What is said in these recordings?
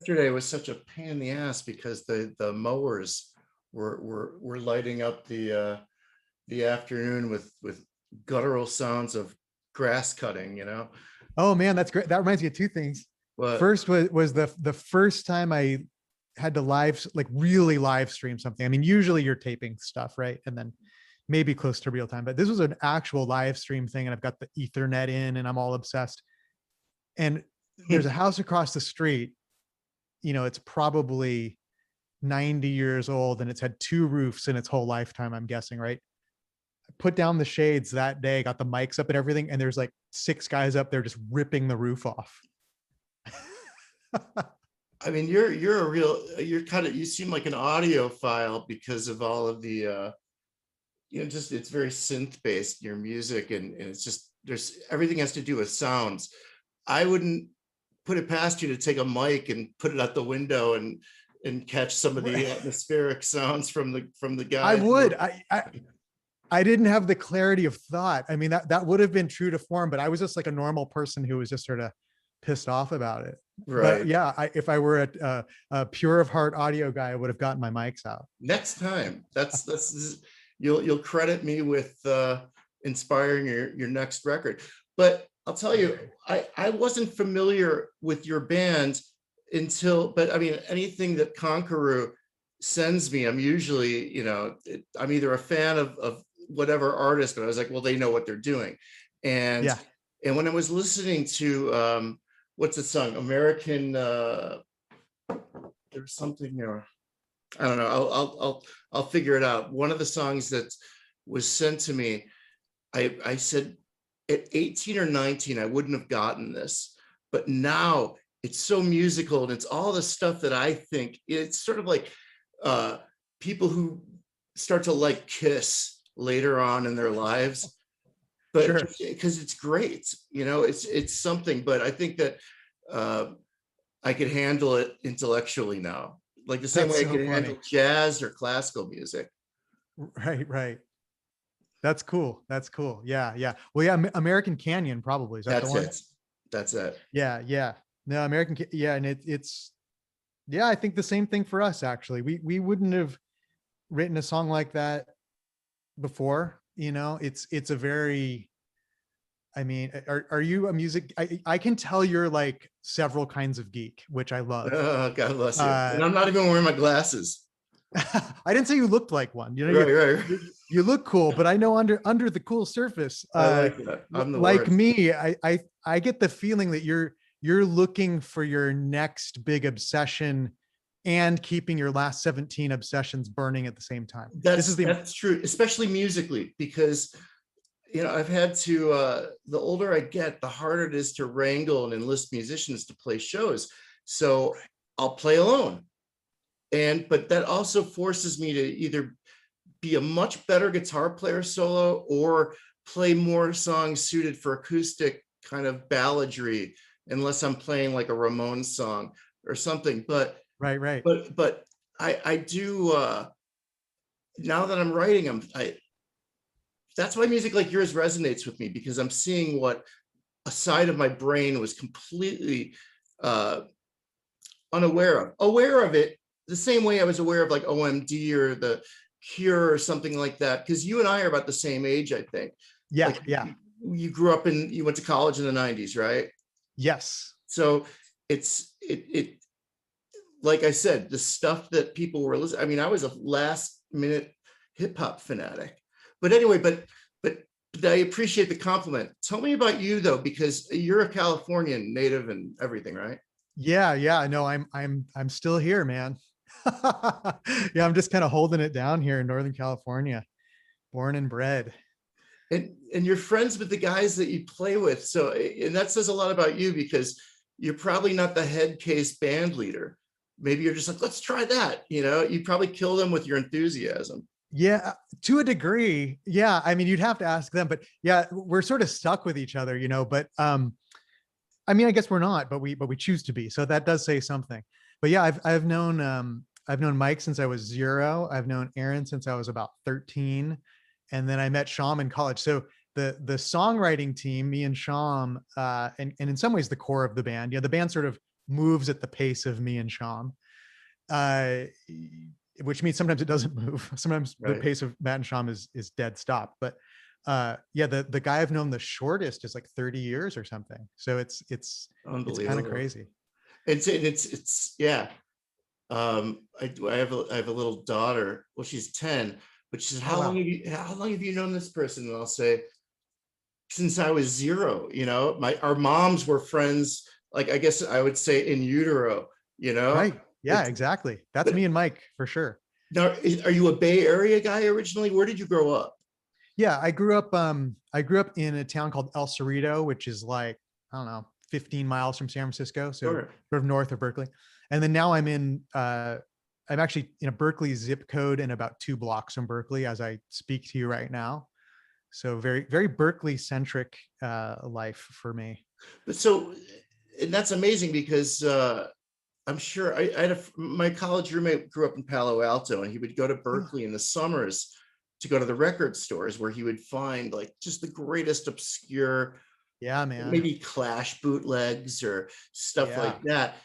yesterday was such a pain in the ass because the mowers were lighting up the afternoon with guttural sounds of grass cutting, you know. Oh man, that's great. That reminds me of two things. What? First was the first time I had to really live stream something. I mean, usually you're taping stuff, right? And then maybe close to real time, but this was an actual live stream thing. And I've got the Ethernet in and I'm all obsessed. And there's a house across the street, it's probably 90 years old and it's had two roofs in its whole lifetime, I'm guessing, right? I put down the shades that day, got the mics up and everything, and there's like 6 guys up there just ripping the roof off. I mean, you seem like an audiophile because of all of the just it's very synth based, your music, and it's just there's everything has to do with sounds. I wouldn't put it past you to take a mic and put it out the window and catch some of the atmospheric sounds from the guys. I would. I didn't have the clarity of thought. I mean, that would have been true to form, but I was just like a normal person who was just sort of pissed off about it. Right. But yeah, if I were a pure of heart audio guy, I would have gotten my mics out. Next time, that's you'll credit me with inspiring your next record. But I'll tell you, I wasn't familiar with your band but I mean, anything that Conqueror sends me, I'm usually, I'm either a fan of whatever artist, but I was like, well, they know what they're doing. And yeah. And when I was listening to what's the song, American, there's something there, I don't know, I'll figure it out. One of the songs that was sent to me, I said at 18 or 19 I wouldn't have gotten this, but now it's so musical and it's all the stuff that I think it's sort of like people who start to like Kiss later on in their lives, but because it's great, it's something. But I think that I could handle it intellectually now, like the same way I can handle jazz or classical music. Right. That's cool. Yeah. Well, yeah, American Canyon probably. Is that the one? That's it. Yeah. No, American. Yeah, and it's. Yeah, I think the same thing for us. Actually, we wouldn't have written a song like that before. It's a very. I mean, are you a music? I can tell you're like several kinds of geek, which I love. Oh, God bless you. And I'm not even wearing my glasses. I didn't say you looked like one. Right. You look cool, but I know under the cool surface, I like that. I'm the like worst. me, I get the feeling that you're looking for your next big obsession and keeping your last 17 obsessions burning at the same time. That's true, especially musically, because I've had to the older I get, the harder it is to wrangle and enlist musicians to play shows. So I'll play alone. But that also forces me to either be a much better guitar player solo or play more songs suited for acoustic kind of balladry, unless I'm playing like a Ramones song or something. But right. But I do now that I'm writing, that's why music like yours resonates with me, because I'm seeing what a side of my brain was completely unaware of. Aware of it the same way I was aware of like OMD or The Cure or something like that, because you and I are about the same age, I think. Yeah, like, yeah. You grew up you went to college in the 90s, right? Yes. So it like I said, the stuff that people were listening. I mean, I was a last minute hip hop fanatic. But anyway, but I appreciate the compliment. Tell me about you though, because you're a Californian native and everything, right? Yeah. No, I'm still here, man. Yeah, I'm just kind of holding it down here in Northern California, born and bred. And you're friends with the guys that you play with. So, and that says a lot about you, because you're probably not the head case band leader. Maybe you're just like, let's try that. You probably kill them with your enthusiasm. Yeah, to a degree. Yeah. I mean, you'd have to ask them, but yeah, we're sort of stuck with each other, but I mean, I guess we're not, but we choose to be. So that does say something. But yeah, I've known Mike since I was 0. I've known Ehren since I was about 13. And then I met Shyam in college. So the songwriting team, me and Shyam, and in some ways the core of the band, the band sort of moves at the pace of me and Shyam, uh, which means sometimes it doesn't move. Sometimes the Right. pace of Matt and Shyam is dead stop. But yeah, the guy I've known the shortest is like 30 years or something. So it's kind of Unbelievable. crazy. It's yeah. I have a little daughter. Well, she's 10, but she says, Oh wow. how long have you known this person? And I'll say, since I was 0, our moms were friends, like, I guess I would say in utero, Right. Yeah, it's, exactly. That's but me and Mike for sure. now, are you a Bay Area guy originally? Where did you grow up? Yeah, I grew up in a town called El Cerrito, which is like, I don't know, 15 miles from San Francisco, so Sure. sort of north of Berkeley. And then now I'm actually in a Berkeley zip code and about 2 blocks from Berkeley as I speak to you right now. So very, very Berkeley centric life for me. But so, and that's amazing because I'm sure I had my college roommate grew up in Palo Alto, and he would go to Berkeley in the summers to go to the record stores where he would find like just the greatest obscure, Yeah, man. maybe Clash bootlegs or stuff Yeah. like that.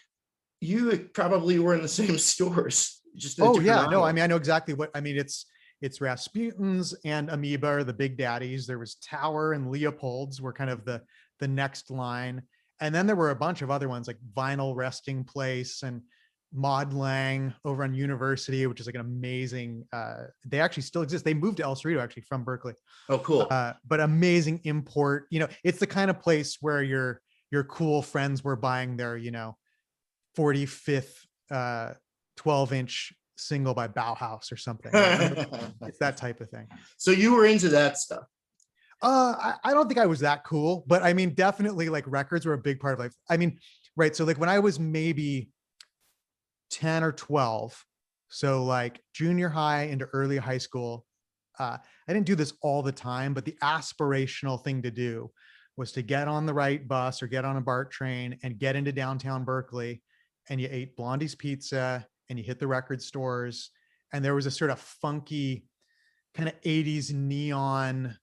You probably were in the same stores, just in a Oh different yeah, no, I aisle. mean I know exactly what I mean. It's Rasputin's and Amoeba are the big daddies. There was Tower and Leopold's were kind of the next line, and then there were a bunch of other ones like Vinyl Resting Place and Maud Lang over on University, which is like an amazing. They actually still exist. They moved to El Cerrito actually from Berkeley, Oh, cool. but amazing import. It's the kind of place where your cool friends were buying their 45th 12-inch single by Bauhaus or something, right? It's that type of thing. So you were into that stuff. I don't think I was that cool, but I mean, definitely like records were a big part of life. I mean, right. So like when I was maybe 10 or 12, so like junior high into early high school, I didn't do this all the time, but the aspirational thing to do was to get on the right bus or get on a BART train and get into downtown Berkeley, and you ate Blondie's pizza and you hit the record stores. And there was a sort of funky kind of 80s neon,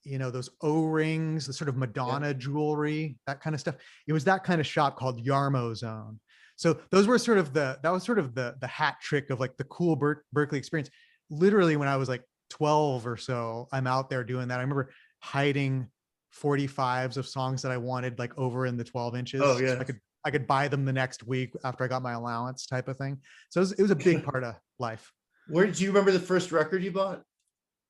those O-rings, the sort of Madonna jewelry, that kind of stuff. It was that kind of shop called Yarmo Zone. So those were that was sort of the hat trick of like the cool Berkeley experience. Literally when I was like 12 or so, I'm out there doing that. I remember hiding 45s of songs that I wanted like over in the 12 inches. Oh, So yeah. I could buy them the next week after I got my allowance type of thing. So it was a big part of life. Where do you remember the first record you bought?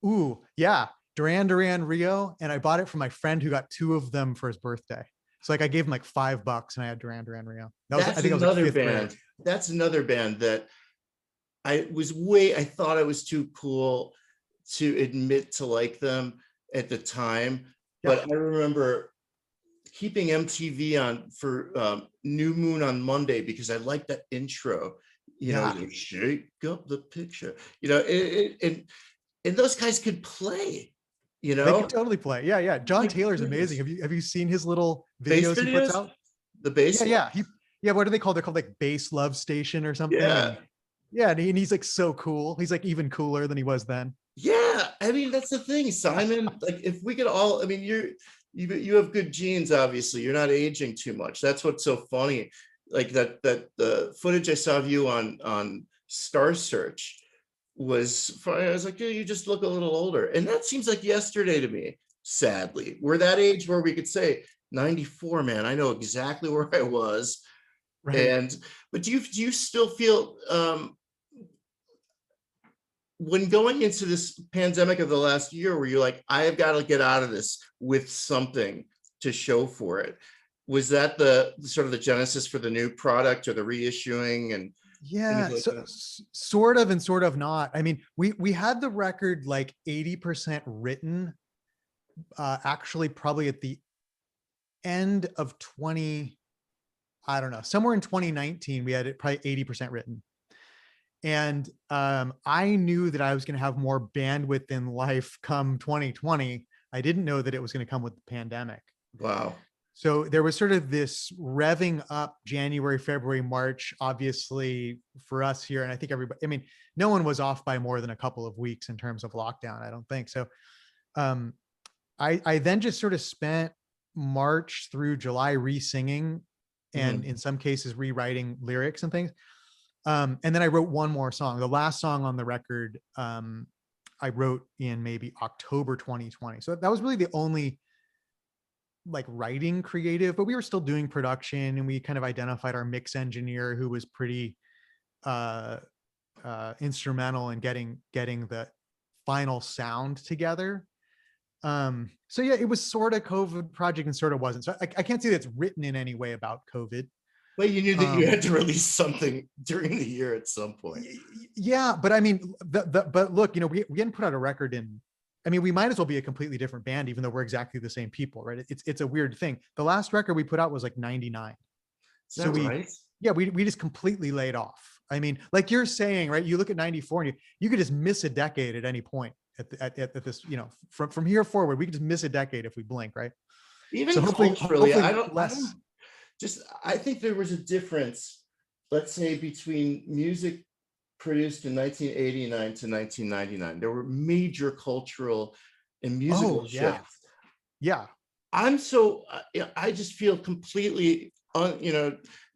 Ooh, yeah. Duran Rio. And I bought it from my friend who got 2 of them for his birthday. So like I gave him like $5 and I had Duran Rio. I think I was like Another 5th band. grade. That's another band that I thought I was too cool to admit to like them at the time. Yeah. But I remember keeping MTV on for New Moon on Monday because I liked that intro, Yeah. shake up the picture, and those guys could play, They could totally play. Yeah, yeah. John My Taylor's goodness. amazing. Have you seen his little Bass videos he puts videos, out? the bass. Yeah, yeah. What are they called? They're called like Bass Love Station or something. Yeah. And yeah, and he's like so cool. He's like even cooler than he was then. Yeah, I mean that's the thing, Simon. Like if we could all, I mean, you have good genes, obviously. You're not aging too much. That's what's so funny. Like that the footage I saw of you on Star Search was funny. I was like, yeah, you just look a little older. And that seems like yesterday to me, sadly. We're that age where we could say 94, man. I know exactly where I was. Right. But do you still feel when going into this pandemic of the last year where you're like, I have got to get out of this with something to show for it, was that the sort of the genesis for the new product or the reissuing and things Yeah, like so that? sort of and sort of not. I mean, we had the record like 80% written, actually probably at the end of 20, I don't know, somewhere in 2019, we had it probably 80% written. And I knew that I was going to have more bandwidth in life come 2020. I didn't know that it was going to come with the pandemic. Wow. So there was sort of this revving up January, February, March, obviously for us here. And I think everybody, I mean, no one was off by more than a couple of weeks in terms of lockdown, I don't think. So I then just sort of spent March through July re-singing and Mhm. in some cases rewriting lyrics and things. And then I wrote one more song. The last song on the record, I wrote in maybe October 2020. So that was really the only like writing creative, but we were still doing production, and we kind of identified our mix engineer who was pretty instrumental in getting the final sound together. So yeah, it was sort of COVID project and sort of wasn't. So I can't say that it's written in any way about COVID. But you knew that you had to release something during the year at some point. Yeah, but I mean, but look, you know, we hadn't put out a record in. I mean, we might as well be a completely different band, even though we're exactly the same people, right? It's a weird thing. The last record we put out was like '99. Is So that right? yeah, we just completely laid off. I mean, like you're saying, right? You look at '94 and you could just miss a decade at any point at this, you know, from here forward, we could just miss a decade if we blink, right? Even So culturally, hopefully I don't less. just, I think there was a difference, let's say, between music produced in 1989 to 1999. There were major cultural and musical Oh yeah, shifts. yeah. I'm so, I just feel completely,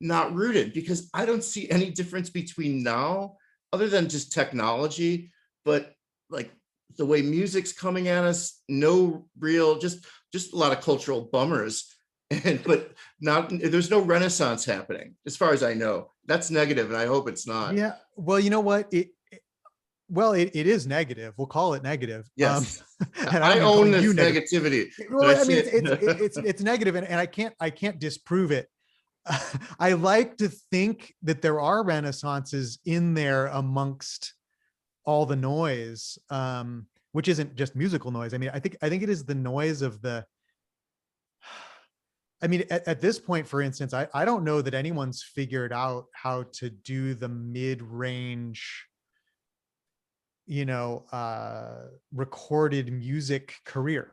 not rooted, because I don't see any difference between now, other than just technology, but like the way music's coming at us, no real, just a lot of cultural bummers. And but not, there's no renaissance happening as far as I know. That's negative, and I hope it's not. Yeah. Well, you know what? It is negative. We'll call it negative. Yes, And I don't I mean own calling you this negative. negativity, but I Well, I see mean, it. it's negative, and I can't disprove it. I like to think that there are renaissances in there amongst all the noise, which isn't just musical noise. I mean, I think it is the noise of the. I mean, at this point, for instance, I don't know that anyone's figured out how to do the mid-range, you know, recorded music career.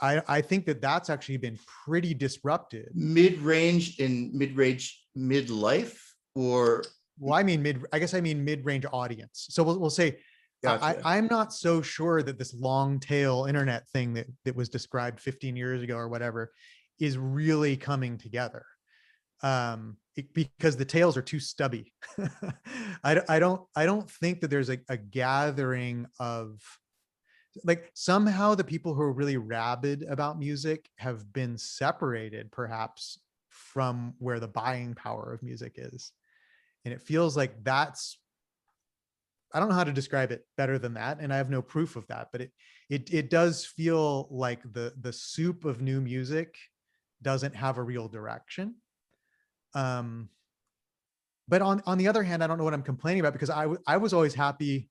I think that that's actually been pretty disrupted. Mid-range in mid-range midlife, or Well, I guess I mean mid-range audience. So we'll say, gotcha. I'm not so sure that this long tail internet thing that was described 15 years ago or whatever is really coming together. Because the tails are too stubby. I don't think that there's a gathering of, like, somehow the people who are really rabid about music have been separated perhaps from where the buying power of music is. And it feels like that's, I don't know how to describe it better than that, and I have no proof of that, but it does feel like the soup of new music doesn't have a real direction. But on the other hand, I don't know what I'm complaining about, because I was always happy,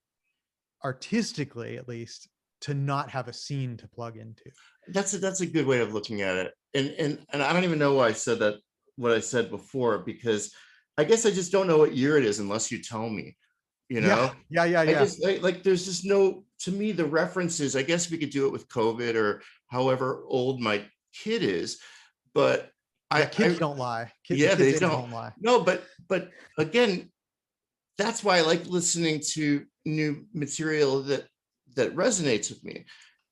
artistically at least, to not have a scene to plug into. That's a good way of looking at it. And I don't even know why I said that, what I said before, because I guess I just don't know what year it is unless you tell me, you know. I Yeah. just like there's just no, to me, the references, I guess we could do it with COVID or however old my kid is, but Yeah, I kids don't lie. The yeah, kids they age don't. won't lie. No, but again, that's why I like listening to new material that resonates with me.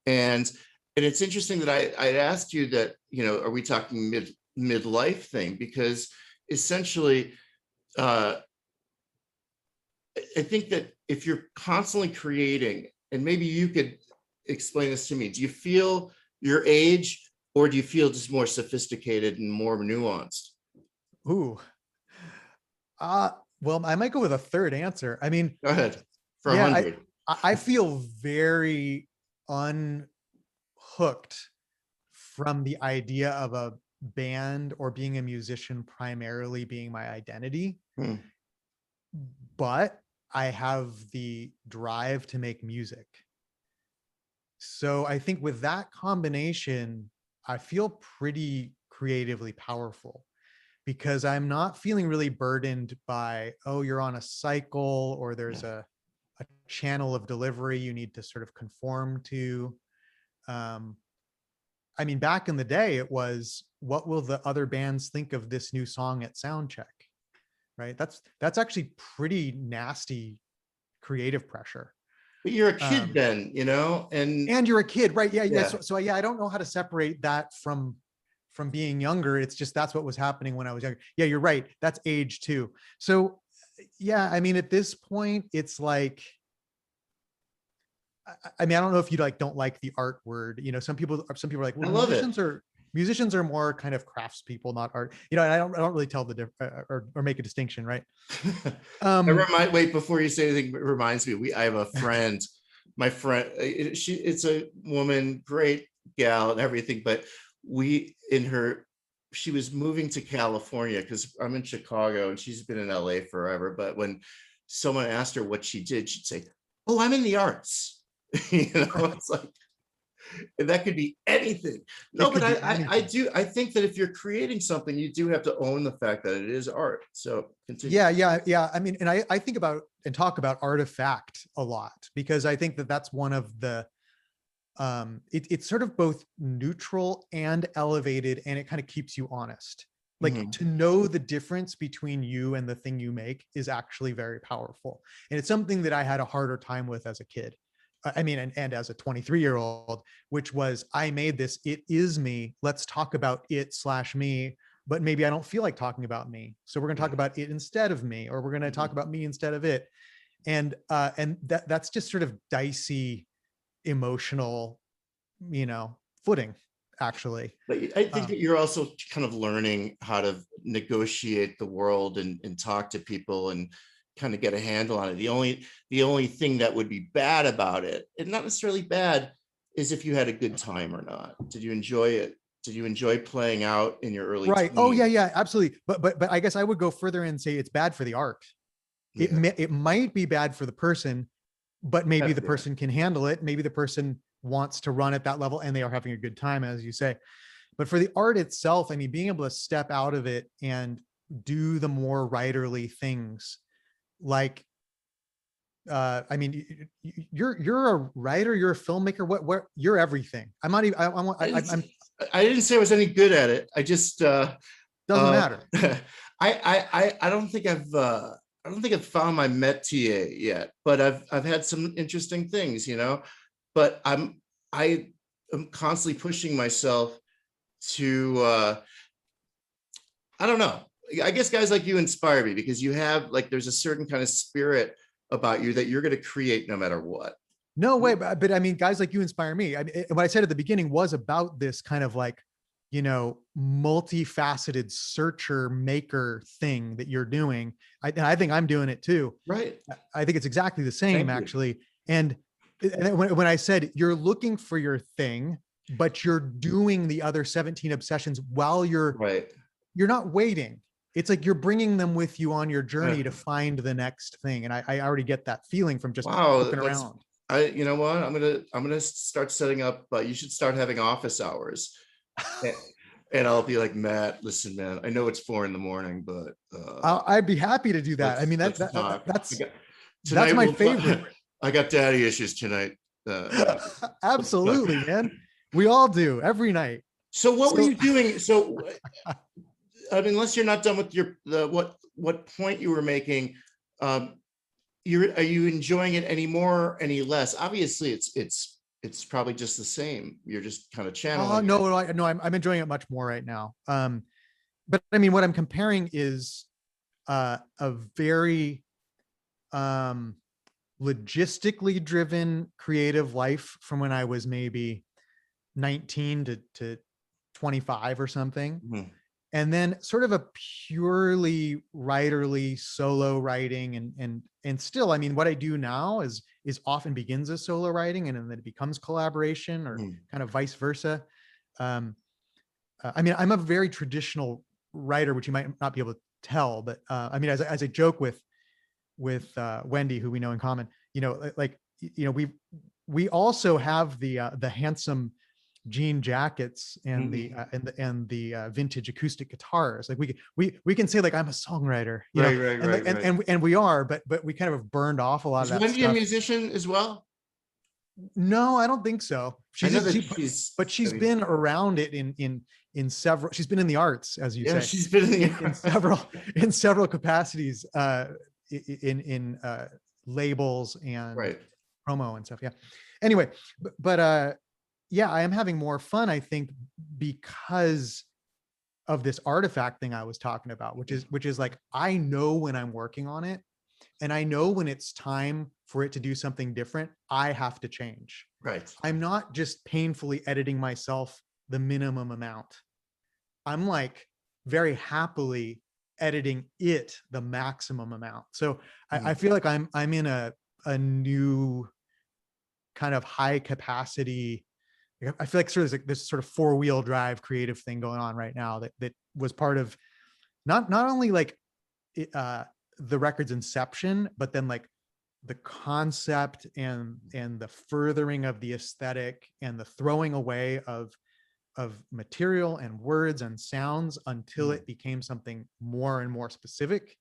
And it's interesting that I asked you that, are we talking midlife thing? Because essentially, I think that if you're constantly creating, and maybe you could explain this to me, do you feel your age, or do you feel just more sophisticated and more nuanced? Ooh. Well, I might go with a third answer. I mean, Go ahead, for yeah, 100. I feel very unhooked from the idea of a band or being a musician primarily being my identity. Hmm. But I have the drive to make music. So I think with that combination, I feel pretty creatively powerful, because I'm not feeling really burdened by, oh, you're on a cycle, or there's a channel of delivery you need to sort of conform to. I mean, back in the day, it was, what will the other bands think of this new song at sound check? Right? That's actually pretty nasty creative pressure. But you're a kid then, and And you're a kid, right? Yeah. yeah, So yeah, I don't know how to separate that from from being younger. It's just, that's what was happening when I was younger. Yeah, you're right. That's age too. So yeah, I mean, at this point, it's like, I mean, I don't know if you like, don't like the art word, you know, some people are like, I well, love it. musicians are more kind of craftspeople, not art, you know, and I don't really tell the or make a distinction. Right. Wait, before you say anything, it reminds me, I have a friend, my friend, it's a woman, great gal and everything, but she was moving to California because I'm in Chicago and she's been in LA forever. But when someone asked her what she did, she'd say, "Oh, I'm in the arts." You know, it's like, and that could be anything. No, It but could be I think that if you're creating something, you do have to own the fact that it is art. So continue. Yeah. I mean, and I think about and talk about artifact a lot, because I think that that's one of the, it's sort of both neutral and elevated, and it kind of keeps you honest. Like to know the difference between you and the thing you make is actually very powerful. And it's something that I had a harder time with as a kid. I mean, and as a 23-year-old, which was, I made this, it is me. Let's talk about it/me, but maybe I don't feel like talking about me. So we're going to talk about it instead of me, or we're going to talk about me instead of it. And that's just sort of dicey emotional, you know, footing, actually. But I think that you're also kind of learning how to negotiate the world and talk to people and kind of get a handle on it. The only thing that would be bad about it, and not necessarily bad, is if you had a good time or not. Did you enjoy it? Did you enjoy playing out in your early Right. teens? Oh yeah, absolutely. But I guess I would go further and say it's bad for the art. Yeah. It might be bad for the person, but maybe the person can handle it. Maybe the person wants to run at that level and they are having a good time, as you say. But for the art itself, I mean, being able to step out of it and do the more writerly things, like, I mean, you're a writer, you're a filmmaker. What you're everything. I'm not even. I didn't say I was any good at it. I just doesn't matter. I don't think I've found my métier yet, but I've had some interesting things, you know. But I am constantly pushing myself to I don't know. I guess guys like you inspire me because you have, like, there's a certain kind of spirit about you that you're going to create no matter what. No way, but I mean, guys like you inspire me. I mean, what I said at the beginning was about this kind of like, you know, multifaceted searcher maker thing that you're doing. And I think I'm doing it too. Right. I think it's exactly the same, actually. And when I said you're looking for your thing, but you're doing the other 17 obsessions while you're not waiting. It's like you're bringing them with you on your journey to find the next thing. And I already get that feeling from just looking around. You know what? I'm gonna start setting up. You should start having office hours, and I'll be like, Matt, listen, man, I know it's 4 a.m, but I'd be happy to do that. I mean, that's my favorite. I got daddy issues tonight. Absolutely, man. We all do every night. So what were you doing? So I mean, unless you're not done with what point you were making, are you enjoying it any more, any less? Obviously, it's probably just the same. You're just kind of channeling. No, I'm enjoying it much more right now. But I mean, what I'm comparing is a very logistically driven creative life from when I was maybe 19 to 25 or something. Mm-hmm. And then sort of a purely writerly solo writing and still, I mean, what I do now is often begins as solo writing and then it becomes collaboration or kind of vice versa. I mean, I'm a very traditional writer, which you might not be able to tell, but I mean, as I joke with Wendy, who we know in common, you know, like, you know, we also have the handsome jean jackets and the vintage acoustic guitars. Like we can say like I'm a songwriter, you know? And we are, but we kind of have burned off a lot of that Wendy stuff. A musician as well? No, I don't think so. But she's been around it in several. She's been in the arts, as you say. She's been in several capacities, in labels and promo and stuff. Yeah. Anyway, but yeah, I am having more fun, I think, because this artifact thing I was talking about, which is like, I know when I'm working on it, and I know when it's time for it to do something different, I have to change. Right. I'm not just painfully editing myself the minimum amount. I'm like very happily editing it the maximum amount. So I feel like I'm in a new kind of high capacity. I feel like sort of like this sort of 4-wheel drive creative thing going on right now that was part of not only like the record's inception, but then like the concept and the furthering of the aesthetic and the throwing away of material and words and sounds until it became something more and more specific.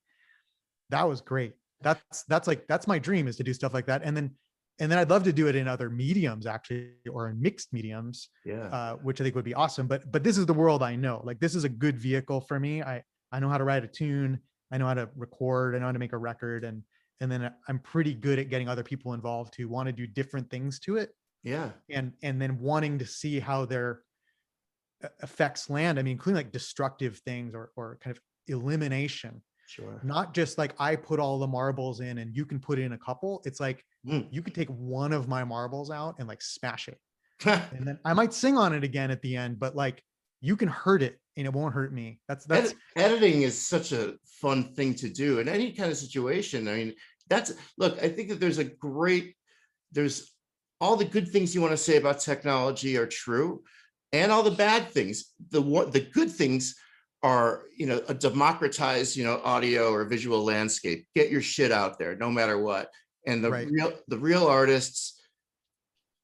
That was great. That's my dream, is to do stuff like that. And then I'd love to do it in other mediums, actually, or in mixed mediums, which I think would be awesome. But this is the world I know. Like, this is a good vehicle for me. I know how to write a tune. I know how to record. I know how to make a record. And then I'm pretty good at getting other people involved who want to do different things to it. Yeah. And then wanting to see how their effects land. I mean, including like destructive things or kind of elimination. Sure. Not just like I put all the marbles in and you can put in a couple. It's like you could take one of my marbles out and like smash it. And then I might sing on it again at the end, but like you can hurt it and it won't hurt me. That's Editing is such a fun thing to do in any kind of situation. I mean, look, I think that there's all the good things you want to say about technology are true, and all the bad things. The good things are, a democratized, audio or visual landscape. Get your shit out there no matter what. And the real artists,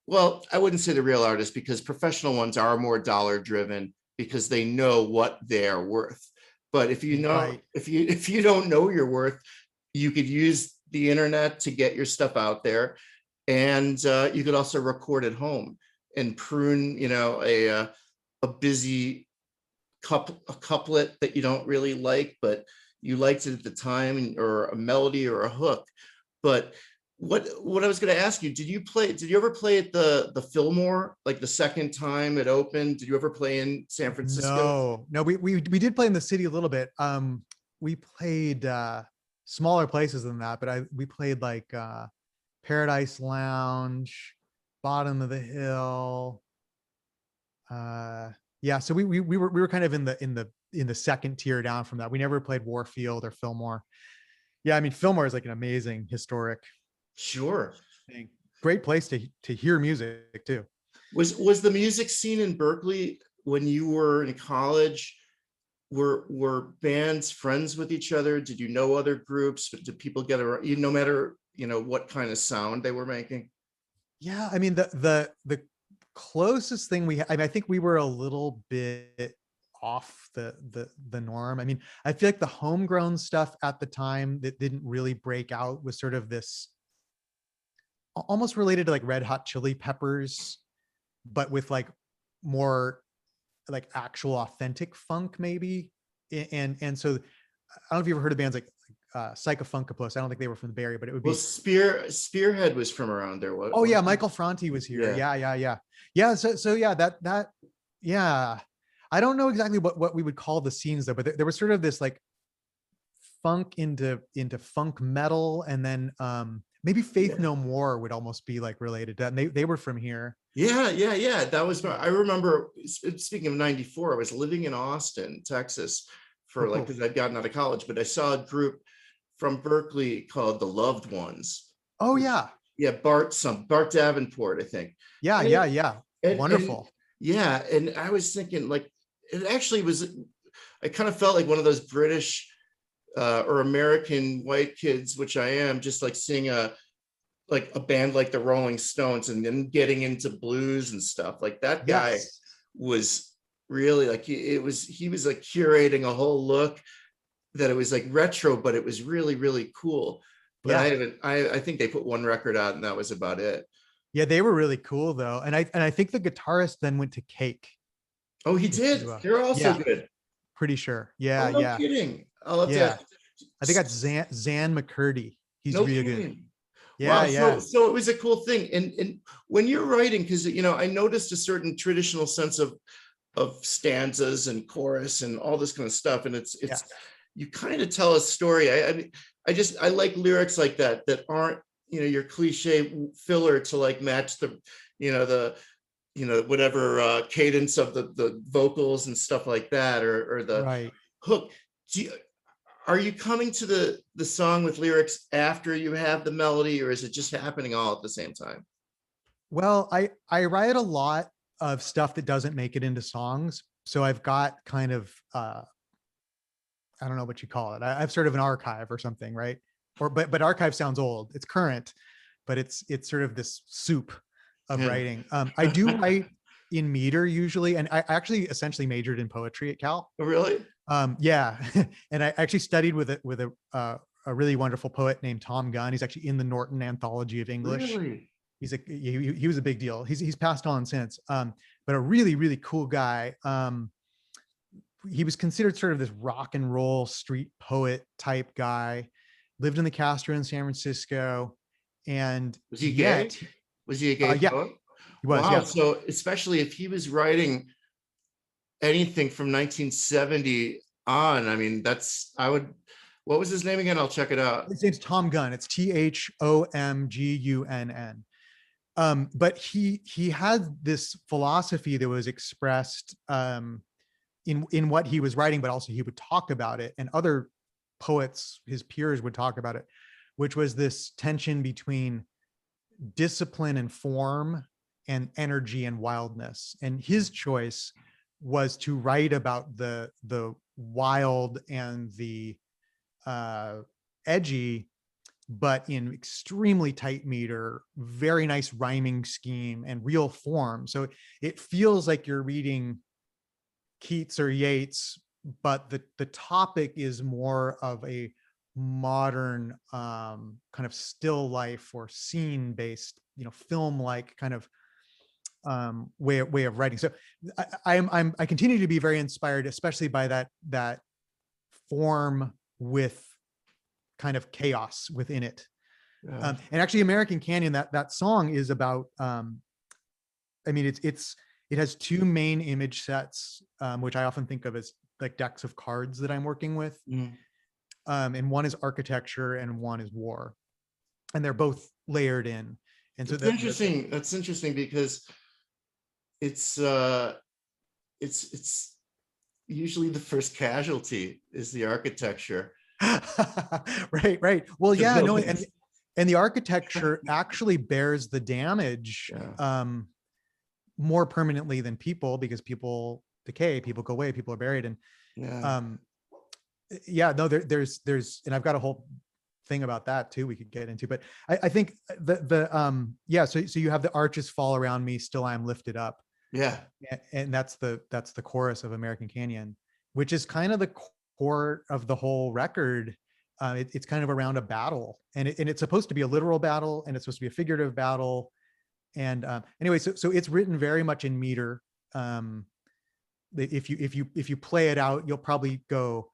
well, I wouldn't say the real artists, because professional ones are more dollar driven because they know what they're worth. But if you know, if you don't know your worth, you could use the internet to get your stuff out there. And you could also record at home and prune, a busy a couplet that you don't really like, but you liked it at the time, or a melody or a hook. But what I was going to ask you, did you ever play at the Fillmore, like the second time it opened? Did you ever play in San Francisco? No, we did play in the city a little bit. We played smaller places than that, but we played like Paradise Lounge, Bottom of the Hill. Yeah, so we were kind of in the second tier down from that. We never played Warfield or Fillmore. Yeah, I mean, Fillmore is like an amazing historic thing. Great place to hear music too. Was the music scene in Berkeley when you were in college? Were bands friends with each other? Did you know other groups? Did people get around, no matter what kind of sound they were making? Yeah, I mean, the closest thing I think we were a little bit off the norm. I mean, I feel like the homegrown stuff at the time that didn't really break out was sort of this almost related to like Red Hot Chili Peppers, but with like more like actual authentic funk maybe. And so I don't know if you ever heard of bands like Psychofunkopus. I don't think they were from the Bay Area, but it would be. Well, Spearhead was from around there. Oh yeah, Michael Franti was here. Yeah. So yeah. I don't know exactly what we would call the scenes though, but there was sort of this like funk into funk metal, and then maybe Faith No More would almost be like related to that. And they were from here. Yeah. That was, I remember, speaking of 94, I was living in Austin, Texas for because I'd gotten out of college, but I saw a group from Berkeley called the Loved Ones. Oh yeah. Yeah. Bart Davenport, I think. Yeah. Wonderful. And I was thinking, like, it actually was, I kind of felt like one of those British or American white kids, which I am, just like seeing a band like the Rolling Stones and then getting into blues and stuff. Like that guy was really like, he was like curating a whole look that it was like retro, but it was really, really cool. But I think they put one record out and that was about it. Yeah, they were really cool though. And I think the guitarist then went to Cake. Oh, he did? They're also good. Pretty sure. Yeah, oh, no kidding. I'll have to. I think that's Zan McCurdy. He's really good. Yeah, wow. So it was a cool thing. And when you're writing, because I noticed a certain traditional sense of stanzas and chorus and all this kind of stuff. And it's Yeah. you kind of tell a story. I mean, I like lyrics like that aren't, your cliche filler to like match the, whatever cadence of the vocals and stuff like that, or the Right. hook. Are you coming to the song with lyrics after you have the melody, or is it just happening all at the same time? Well, I write a lot of stuff that doesn't make it into songs. So I've got kind of, I don't know what you call it. I have sort of an archive or something, right? But archive sounds old. It's current, but it's sort of this soup of Yeah. writing. I do write in meter usually, and I actually essentially majored in poetry at Cal. Oh, really? Yeah, and I actually studied with a really wonderful poet named Tom Gunn. He's actually in the Norton Anthology of English. Really? He was a big deal. He's passed on since, but a really, really cool guy. He was considered sort of this rock and roll street poet type guy, lived in the Castro in San Francisco. And Was he gay? Was he a gay yeah, poet? he was. Wow. Yeah. So especially if he was writing anything from 1970 on, I mean, what was his name again? I'll check it out. His name's Tom Gunn. It's THOMGUNN. But he had this philosophy that was expressed in what he was writing, but also he would talk about it, and other poets, his peers, would talk about it, which was this tension between discipline and form and energy and wildness. And his choice was to write about the wild and the edgy, but in extremely tight meter, very nice rhyming scheme and real form. So it feels like you're reading Keats or Yeats, but the topic is more of a modern kind of still life or scene based, film like kind of way of writing. So I continue to be very inspired, especially by that form with kind of chaos within it. Yeah. And actually, American Canyon, that song is about. I mean, it has two main image sets, which I often think of as like decks of cards that I'm working with. Mm. And one is architecture and one is war, and they're both layered in. And so that's interesting. That's interesting because it's usually the first casualty is the architecture. Right. Well, yeah, no, and the architecture actually bears the damage. Yeah. More permanently than people, because people decay, people go away, people are buried. And no, there's, and I've got a whole thing about that too we could get into, but I think so you have the arches fall around me, still I am lifted up. Yeah. And that's the chorus of American Canyon, which is kind of the core of the whole record. It's kind of around a battle, and it's supposed to be a literal battle, and it's supposed to be a figurative battle. And anyway, so it's written very much in meter. If you play it out, you'll probably go,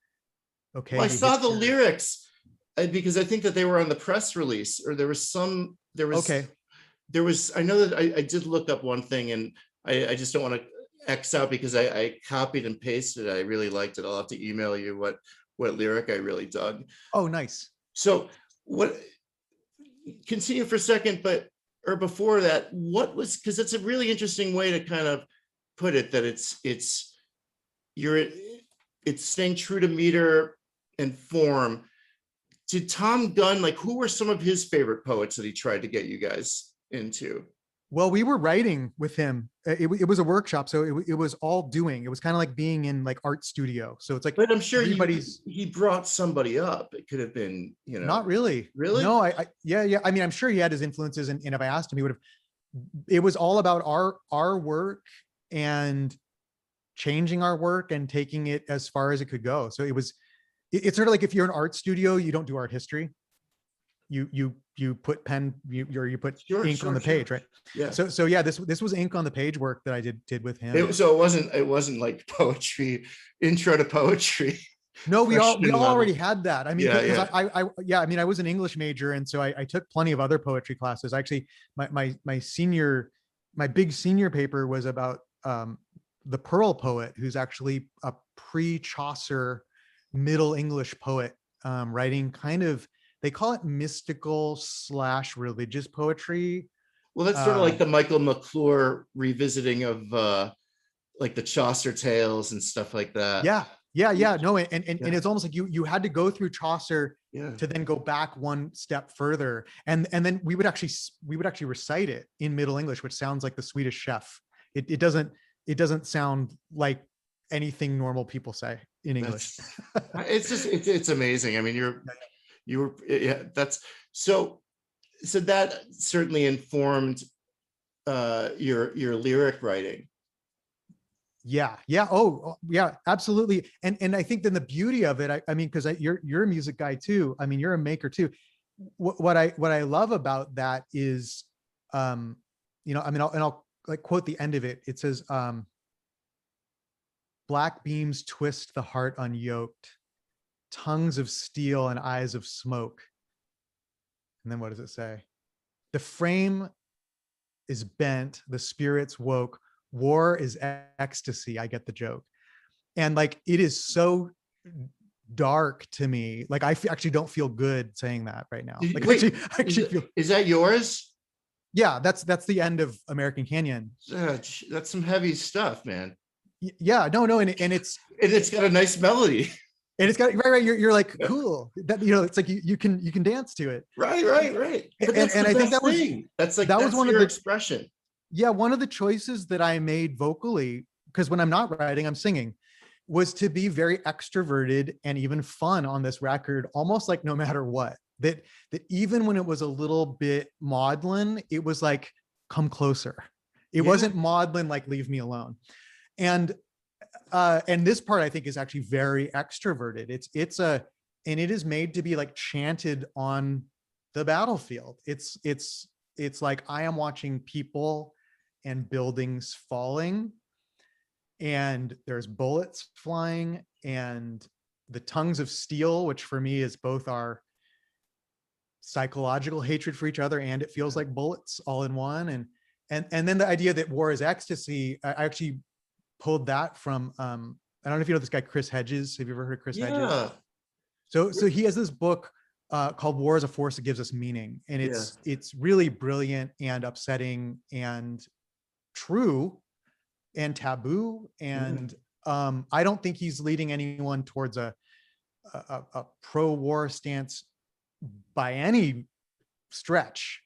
okay. Well, I saw the lyrics because I think that they were on the press release, or there was, okay. There was, I know that I did look up one thing, and I just don't want to X out because I copied and pasted it. I really liked it. I'll have to email you what lyric I really dug. Oh, nice. So continue for a second, or before that, what was, because it's a really interesting way to kind of put it, that it's staying true to meter and form. Did Tom Gunn, like, who were some of his favorite poets that he tried to get you guys into? Well, we were writing with him. It was a workshop, so it was all doing. It was kind of like being in like art studio. So it's like, but I'm sure he brought somebody up. It could have been, not really. Really? No, yeah. I mean, I'm sure he had his influences, and if I asked him, he would have. It was all about our work and changing our work and taking it as far as it could go. So it's sort of like, if you're an art studio, you don't do art history. You put pen, you put ink on the page, right? Yeah. So yeah, this was ink on the page work that I did with him. So it wasn't like poetry, intro to poetry. No, we all already had that. I mean, yeah. I mean, I was an English major, and so I took plenty of other poetry classes. Actually, my big senior paper was about the Pearl poet, who's actually a pre-Chaucer Middle English poet, writing kind of, they call it mystical / religious poetry. Well, that's sort of like the Michael McClure revisiting of like the Chaucer tales and stuff like that. Yeah. No, and Yeah. it's almost like you had to go through Chaucer Yeah. to then go back one step further, and then we would actually recite it in Middle English, which sounds like the Swedish Chef. It doesn't sound like anything normal people say in English. It's just it's amazing. I mean, you were yeah, that's so that certainly informed your lyric writing. Yeah. Oh, yeah, absolutely. And I think then the beauty of it, I mean, because you're a music guy too. I mean, you're a maker too. What I love about that is, I mean, I'll like quote the end of it. It says, black beams twist the heart unyoked, tongues of steel and eyes of smoke. And then what does it say? The frame is bent, the spirits woke. War is ecstasy. I get the joke. And like, it is so dark to me. Like, I actually don't feel good saying that right now. Like, Wait, I actually feel, is that yours? yeah, that's the end of American Canyon. That's some heavy stuff, man. Yeah, no. And it's got a nice melody. And it's got right. You're like, cool. That, it's like you can dance to it. Right. But that's and the I think best that thing. That's like, that that's was one your of the expression. Yeah, one of the choices that I made vocally, because when I'm not writing, I'm singing, was to be very extroverted and even fun on this record, almost like no matter what. That even when it was a little bit maudlin, it was like, come closer. It wasn't maudlin like leave me alone. And this part I think is actually very extroverted. And it is made to be like chanted on the battlefield. It's like, I am watching people and buildings falling, and there's bullets flying, and the tongues of steel, which for me is both our psychological hatred for each other, and it feels like bullets all in one. And then the idea that war is ecstasy, I actually pulled that from, I don't know if you know this guy, Chris Hedges. Have you ever heard of Chris Hedges? So he has this book called War is a Force That Gives Us Meaning. And it's really brilliant and upsetting and true and taboo. And I don't think he's leading anyone towards a pro-war stance by any stretch.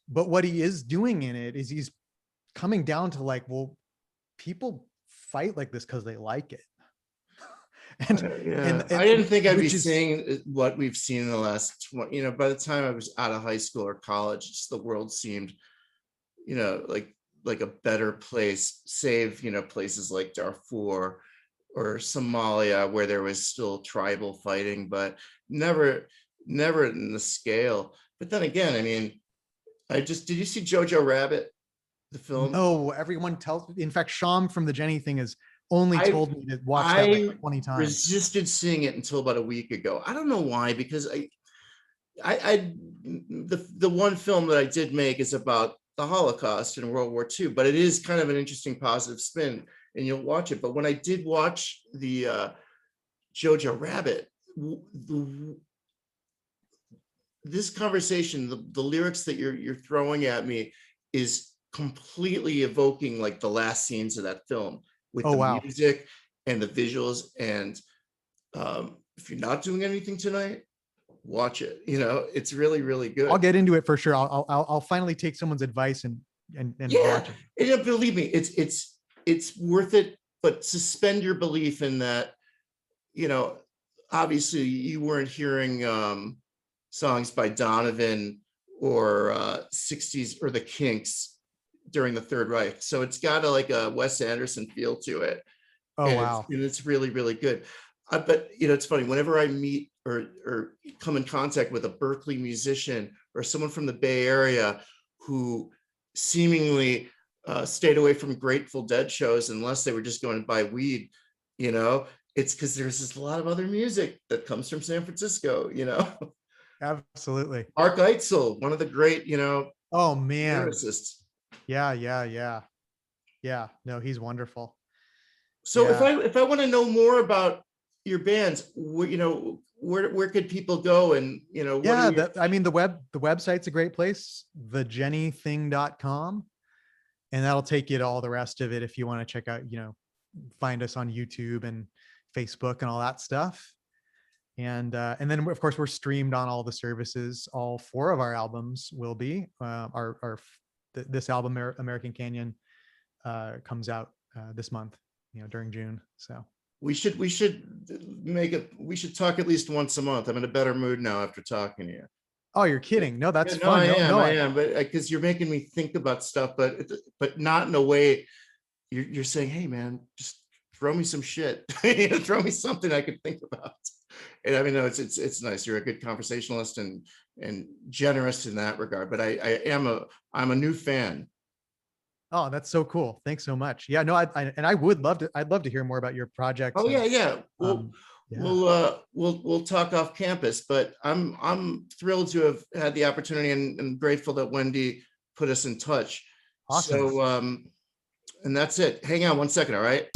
But what he is doing in it is he's coming down to like, well, people fight like this because they like it. And I didn't think I'd be seeing what we've seen in the last 20, by the time I was out of high school or college, just the world seemed, like a better place, save, places like Darfur or Somalia, where there was still tribal fighting, but never in the scale. But then again, I mean, did you see Jojo Rabbit, the film? No, everyone tells, in fact, Shyam from the Jenny thing has only told me to watch that like 20 times. Resisted seeing it until about a week ago. I don't know why, because the one film that I did make is about the Holocaust and World War II, but it is kind of an interesting positive spin, and you'll watch it. But when I did watch the Jojo Rabbit, this conversation, the lyrics that you're throwing at me is completely evoking like the last scenes of that film, with the music and the visuals. And if you're not doing anything tonight, watch it. It's really, really good. I'll get into it for sure. I'll finally take someone's advice and watch it. And believe me, it's worth it. But suspend your belief in that. Obviously you weren't hearing songs by Donovan or 60s or the Kinks during the Third Reich. So it's got like a Wes Anderson feel to it. And it's really, really good. But it's funny, whenever I meet or come in contact with a Berkeley musician or someone from the Bay Area who seemingly stayed away from Grateful Dead shows unless they were just going to buy weed, it's because there's just a lot of other music that comes from San Francisco, Absolutely. Mark Eitzel, one of the great, oh man, lyricists. Yeah. No, he's wonderful. So Yeah. if I want to know more about your bands, where could people go, and what Yeah, are your, I mean, the website's a great place, thejennything.com, and that'll take you to all the rest of it if you want to check out, find us on YouTube and Facebook and all that stuff. And then of course we're streamed on all the services. All 4 of our albums will be. This album, American Canyon, comes out this month, during June. So we should we should talk at least once a month. I'm in a better mood now after talking to you. oh, you're kidding? No, that's Yeah, no, fun. I am, but because you're making me think about stuff, but not in a way. You're saying, hey man, just throw me some shit. Throw me something I could think about. And I mean, no, it's nice. You're a good conversationalist and generous in that regard. But I'm a new fan. Oh, that's so cool. Thanks so much. Yeah, no, I'd love to hear more about your projects. Oh yeah, And, yeah. yeah. We'll talk off campus, but I'm thrilled to have had the opportunity and grateful that Wendy put us in touch. Awesome. So and that's it. Hang on one second, all right?